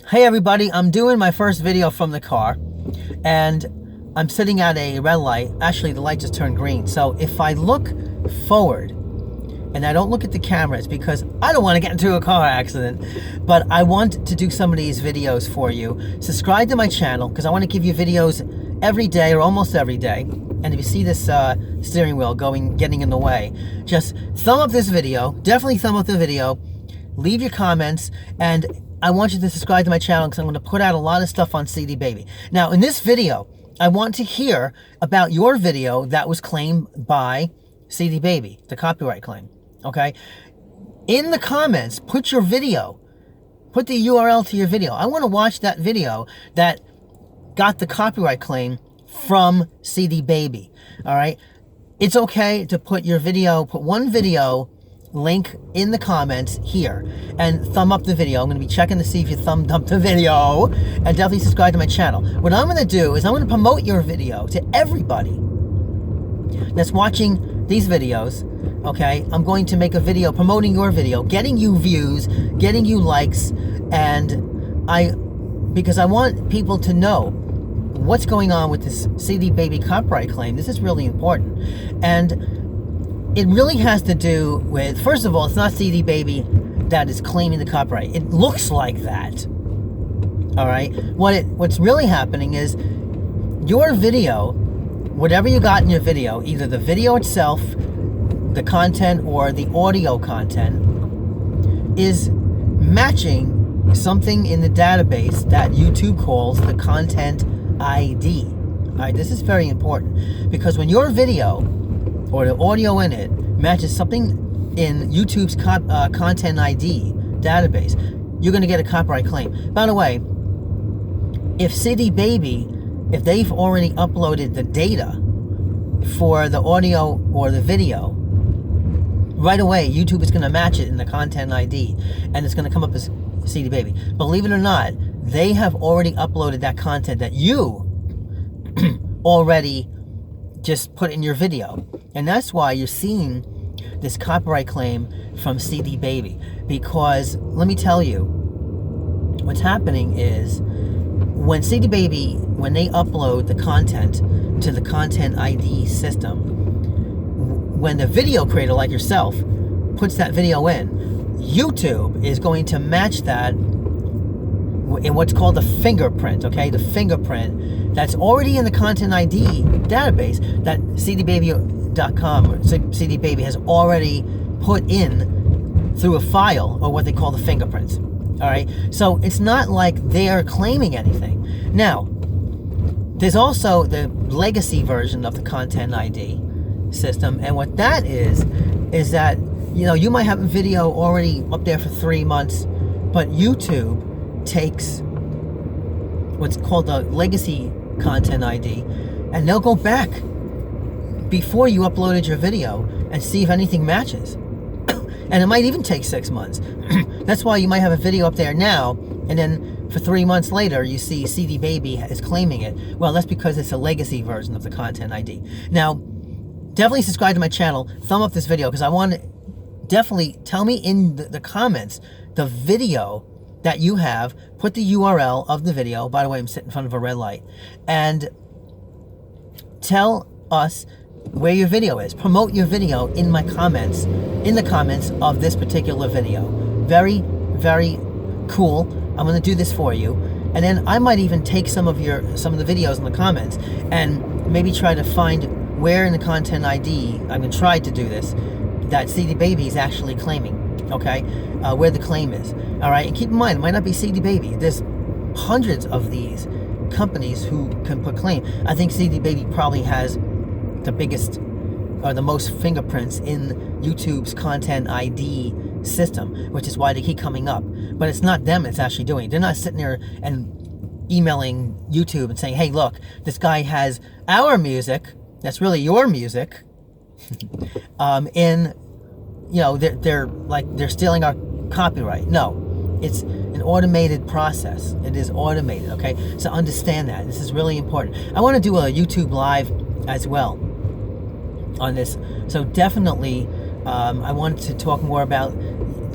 Hey everybody, I'm doing my first video from the car and I'm sitting at a red light. Actually, the light just turned green. So if I look forward and I don't look at the cameras because I don't want to get into a car accident, but I want to do some of these videos for you. Subscribe to my channel because I want to give you videos every day or almost every day. And if you see this steering wheel getting in the way, just thumb up this video. Definitely thumb up the video. Leave your comments, and I want you to subscribe to my channel because I'm going to put out a lot of stuff on CD Baby. Now, in this video, I want to hear about your video that was claimed by CD Baby, the copyright claim, okay? In the comments, put your video. Put the URL to your video. I want to watch that video that got the copyright claim from CD Baby, all right? It's okay to put your video, put one video link in the comments here and thumb up the video. I'm going to be checking to see if you thumbed up the video, and definitely subscribe to my channel. What I'm going to do is I'm going to promote your video to everybody that's watching these videos, okay? I'm going to make a video promoting your video, getting you views, getting you likes, and because I want people to know what's going on with this CD Baby copyright claim. This is really important, and it really has to do with, first of all, it's not CD Baby that is claiming the copyright. It looks like that. All right? What's really happening is your video, whatever you got in your video, either the video itself, the content, or the audio content, is matching something in the database that YouTube calls the content ID. All right? This is very important because when your video or the audio in it matches something in YouTube's content ID database, you're going to get a copyright claim. By the way, if CD Baby, if they've already uploaded the data for the audio or the video, right away YouTube is going to match it in the content ID and it's going to come up as CD Baby. Believe it or not, they have already uploaded that content that you already just put in your video. And that's why you're seeing this copyright claim from CD Baby. Because let me tell you, what's happening is when CD Baby, when they upload the content to the content ID system, when the video creator like yourself puts that video in, YouTube is going to match that in what's called the fingerprint, okay? The fingerprint that's already in the content ID database that cdbaby.com or CD Baby has already put in through a file, or what they call the fingerprints. All right, so it's not like they're claiming anything. Now, there's also the legacy version of the content ID system, and what that is that, you know, you might have a video already up there for 3 months, but YouTube takes what's called the legacy content ID, and they'll go back before you uploaded your video and see if anything matches. And it might even take 6 months. That's why you might have a video up there now, and then for 3 months later you see CD Baby is claiming it. Well, that's because it's a legacy version of the content ID. Now, definitely subscribe to my channel, thumb up this video, because I want to definitely tell me in the comments the video that you have. Put the URL of the video. By the way, I'm sitting in front of a red light. And tell us where your video is. Promote your video in my comments, in the comments of this particular video. Very, very cool. I'm going to do this for you. And then I might even take some of the videos in the comments and maybe try to find where in the content ID, I'm going to try to do this, that CD Baby is actually claiming. Okay, where the claim is. All right, and keep in mind, it might not be CD Baby. There's hundreds of these companies who can put claim. I think CD Baby probably has the biggest or the most fingerprints in YouTube's content ID system, which is why they keep coming up. But it's not them that's actually doing it. They're not sitting there and emailing YouTube and saying, hey, look, this guy has our music, that's really your music, in, you know, they're stealing our copyright. No, it's an automated process. It is automated, okay? So understand that. This is really important. I want to do a YouTube live as well on this. So definitely, I wanted to talk more about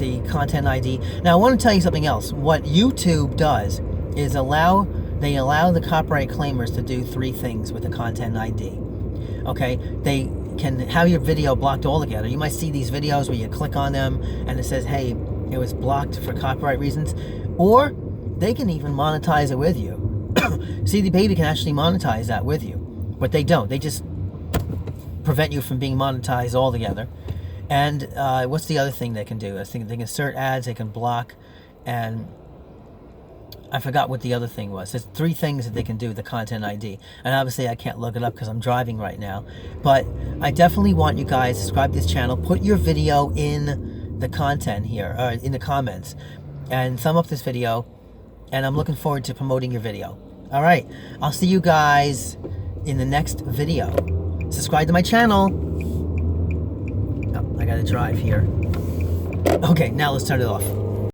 the content ID. Now I want to tell you something else. What YouTube does is they allow the copyright claimers to do 3 things with the content ID. Okay, they can have your video blocked altogether. You might see these videos where you click on them and it says, hey, it was blocked for copyright reasons, or they can even monetize it with you. CD Baby can actually monetize that with you, but they don't. They just prevent you from being monetized altogether. And what's the other thing they can do? I think they can insert ads, they can block, and I forgot what the other thing was. There's 3 things that they can do with the content ID. And obviously I can't look it up because I'm driving right now. But I definitely want you guys to subscribe to this channel. Put your video in the content here, or in the comments. And thumb up this video. And I'm looking forward to promoting your video. All right. I'll see you guys in the next video. Subscribe to my channel. Oh, I gotta drive here. Okay, now let's turn it off.